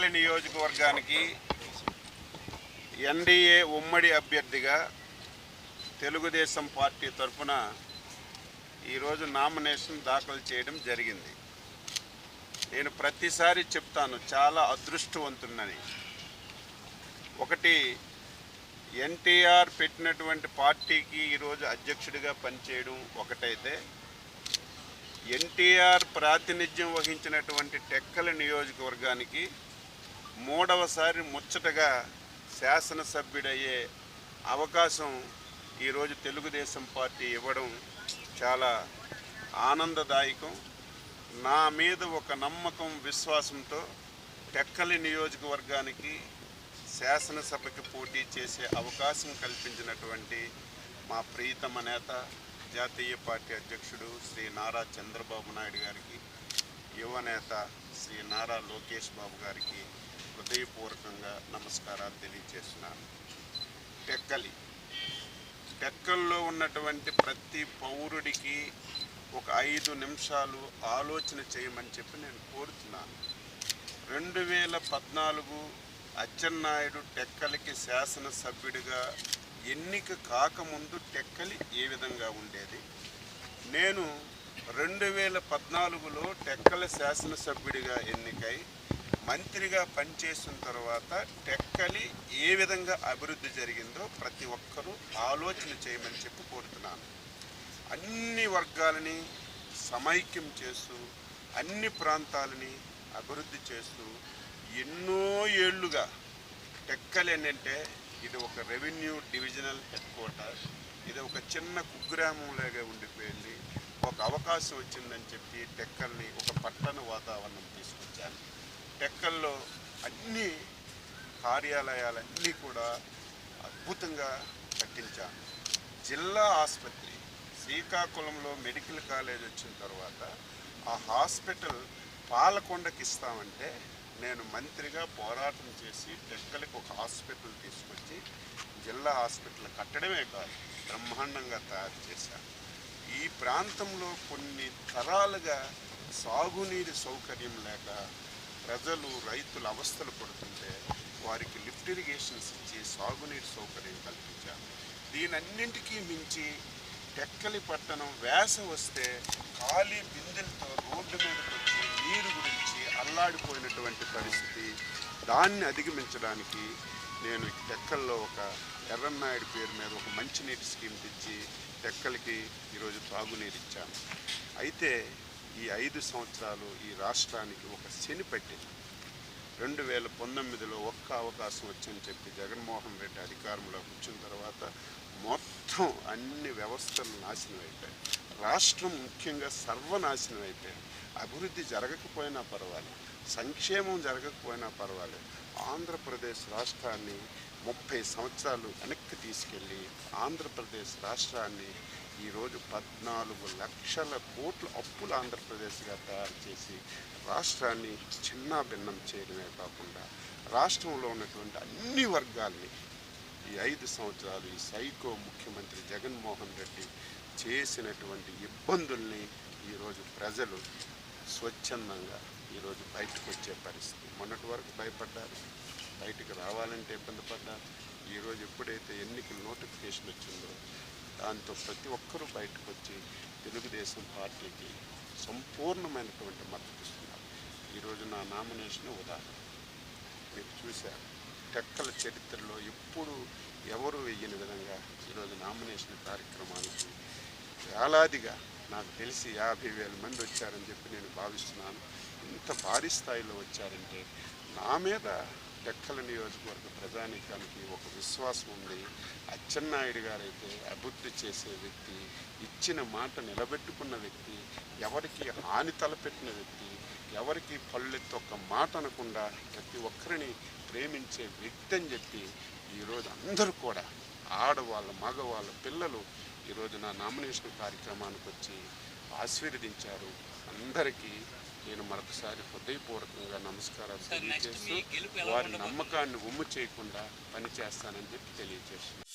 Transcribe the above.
టెక్కలి నియోజకవర్గానికి ఎన్డీఏ ఉమ్మడి అభ్యర్థిగా తెలుగుదేశం పార్టీ తరఫున ఈరోజు నామినేషన్ దాఖలు చేయడం జరిగింది. నేను ప్రతిసారి చెప్తాను, చాలా అదృష్టవంతున్నని. ఒకటి, ఎన్టీఆర్ పెట్టినటువంటి పార్టీకి ఈరోజు అధ్యక్షుడిగా పనిచేయడం ఒకటైతే, ఎన్టీఆర్ ప్రాతినిధ్యం వహించినటువంటి టెక్కలి నియోజకవర్గానికి మూడవసారి ముచ్చటగా శాసనసభ్యుడయ్యే అవకాశం ఈరోజు తెలుగుదేశం పార్టీ ఇవ్వడం చాలా ఆనందదాయకం. నా మీద ఒక నమ్మకం, విశ్వాసంతో టెక్కలి నియోజకవర్గానికి శాసనసభకి పోటీ చేసే అవకాశం కల్పించినటువంటి మా ప్రియతమ నేత, జాతీయ పార్టీ అధ్యక్షుడు శ్రీ నారా చంద్రబాబు నాయుడు గారికి, యువనేత శ్రీ నారా లోకేష్ బాబు గారికి హృదయపూర్వకంగా నమస్కారాలు తెలియజేస్తున్నాను. టెక్కల్లో ఉన్నటువంటి ప్రతి పౌరుడికి ఒక 5 నిమిషాలు ఆలోచన చేయమని చెప్పి నేను కోరుతున్నాను. 2014 అచ్చెన్నాయుడు టెక్కలికి శాసనసభ్యుడిగా ఎన్నిక కాకముందు టెక్కలి ఏ విధంగా ఉండేది, నేను 2014లో టెక్కలి శాసనసభ్యుడిగా ఎన్నికై మంత్రిగా పనిచేసిన తర్వాత టెక్కలి ఏ విధంగా అభివృద్ధి జరిగిందో ప్రతి ఒక్కరూ ఆలోచన చేయమని చెప్పి కోరుతున్నాను. అన్ని వర్గాలని సమైక్యం చేస్తూ, అన్ని ప్రాంతాలని అభివృద్ధి చేస్తూ ఎన్నో ఏళ్లుగా టెక్కలి ఏంటంటే ఇది ఒక రెవెన్యూ డివిజనల్ హెడ్ క్వార్టర్, ఇది ఒక చిన్న కుగ్రామంలాగా ఉండిపోయింది. ఒక అవకాశం వచ్చిందని చెప్పి టెక్కల్ని ఒక పట్టణ వాతావరణం తీసుకొచ్చాను. టెక్కల్లో అన్ని కార్యాలయాలన్నీ కూడా అద్భుతంగా కట్టించాను. జిల్లా ఆసుపత్రి శ్రీకాకుళంలో మెడికల్ కాలేజ్ వచ్చిన తర్వాత ఆ హాస్పిటల్ పాలకొండకి ఇస్తామంటే నేను మంత్రిగా పోరాటం చేసి టెక్కలికి ఒక హాస్పిటల్ తీసుకొచ్చి జిల్లా హాస్పిటల్ కట్టడమే కాదు, బ్రహ్మాండంగా తయారు చేశాను. ఈ ప్రాంతంలో కొన్ని తరాలుగా సాగునీటి సౌకర్యం లేక ప్రజలు, రైతులు అవస్థలు పడుతుంటే వారికి లిఫ్ట్ ఇరిగేషన్స్ ఇచ్చి సాగునీటి సౌకర్యం కల్పించాను. దీనన్నింటికీ మించి టెక్కలి పట్టణం వేసవి వస్తే ఖాళీ బిందెలతో రోడ్డు మీదకి వచ్చి నీరు గురించి అల్లాడిపోయినటువంటి పరిస్థితి. దాన్ని అధిగమించడానికి నేను టెక్కల్లో ఒక ఎర్రన్నాయుడు పేరు మీద ఒక మంచినీటి స్కీమ్ తెచ్చి టెక్కలికి ఈరోజు తాగునీరు ఇచ్చాను. అయితే ఈ 5 సంవత్సరాలు ఈ రాష్ట్రానికి ఒక శని పట్టింది. 2019లో ఒక్క అవకాశం వచ్చని చెప్పి జగన్మోహన్ రెడ్డి అధికారంలోకి వచ్చిన తర్వాత మొత్తం అన్ని వ్యవస్థలు నాశనం అయిపోయాయి. రాష్ట్రం ముఖ్యంగా సర్వనాశనం అయిపోయింది. అభివృద్ధి జరగకపోయినా పర్వాలేదు, సంక్షేమం జరగకపోయినా పర్వాలేదు. ఆంధ్రప్రదేశ్ రాష్ట్రాన్ని 30 సంవత్సరాలు వెనక్కి తీసుకెళ్ళి ఆంధ్రప్రదేశ్ రాష్ట్రాన్ని ఈరోజు 14 లక్షల కోట్ల అప్పులు ఆంధ్రప్రదేశ్గా తయారు చేసి రాష్ట్రాన్ని చిన్నాభిన్నం చేయడమే కాకుండా రాష్ట్రంలో ఉన్నటువంటి అన్ని వర్గాల్ని ఈ 5 సంవత్సరాలు ఈ సైకో ముఖ్యమంత్రి జగన్మోహన్ రెడ్డి చేసినటువంటి ఇబ్బందుల్ని ఈరోజు ప్రజలు స్వచ్ఛందంగా ఈరోజు బయటకు వచ్చే పరిస్థితి. మొన్నటి వరకు భయపడ్డారు, బయటకు రావాలంటే ఇబ్బంది పడ్డారు. ఈరోజు ఎప్పుడైతే ఎన్నికల నోటిఫికేషన్ వచ్చిందో దాంతో ప్రతి ఒక్కరూ బయటకు వచ్చి తెలుగుదేశం పార్టీకి సంపూర్ణమైనటువంటి మద్దతు ఇస్తున్నారు. ఈరోజు నా నామినేషన్ ఉదాహరణ మీరు చూశారు. టెక్కల చరిత్రలో ఎప్పుడు ఎవరు వెయ్యని విధంగా ఈరోజు నామినేషన్ కార్యక్రమానికి వేలాదిగా, నాకు తెలిసి 50,000 మంది వచ్చారని చెప్పి నేను భావిస్తున్నాను. ఇంత భారీ స్థాయిలో వచ్చారంటే నా మీద టెక్కల నియోజకవర్గ ప్రజానీకానికి ఒక విశ్వాసం ఉంది. అచ్చెన్నాయుడు గారైతే అభివృద్ధి చేసే వ్యక్తి, ఇచ్చిన మాట నిలబెట్టుకున్న వ్యక్తి, ఎవరికి హాని తలపెట్టిన వ్యక్తి, ఎవరికి పళ్ళెత్తి ఒక్క మాట అనకుండా ప్రతి ఒక్కరిని ప్రేమించే వ్యక్తి అని చెప్పి ఈరోజు అందరూ కూడా ఆడవాళ్ళ, మగవాళ్ళ, పిల్లలు ఈరోజు నా నామినేషన్ కార్యక్రమానికి వచ్చి ఆశీర్వదించారు. అందరికీ నేను మరొకసారి హృదయపూర్వకంగా నమస్కారాలు తెలియజేస్తూ వారి నమ్మకాన్ని ఉమ్ము చేయకుండా పనిచేస్తానని చెప్పి తెలియజేస్తున్నాను.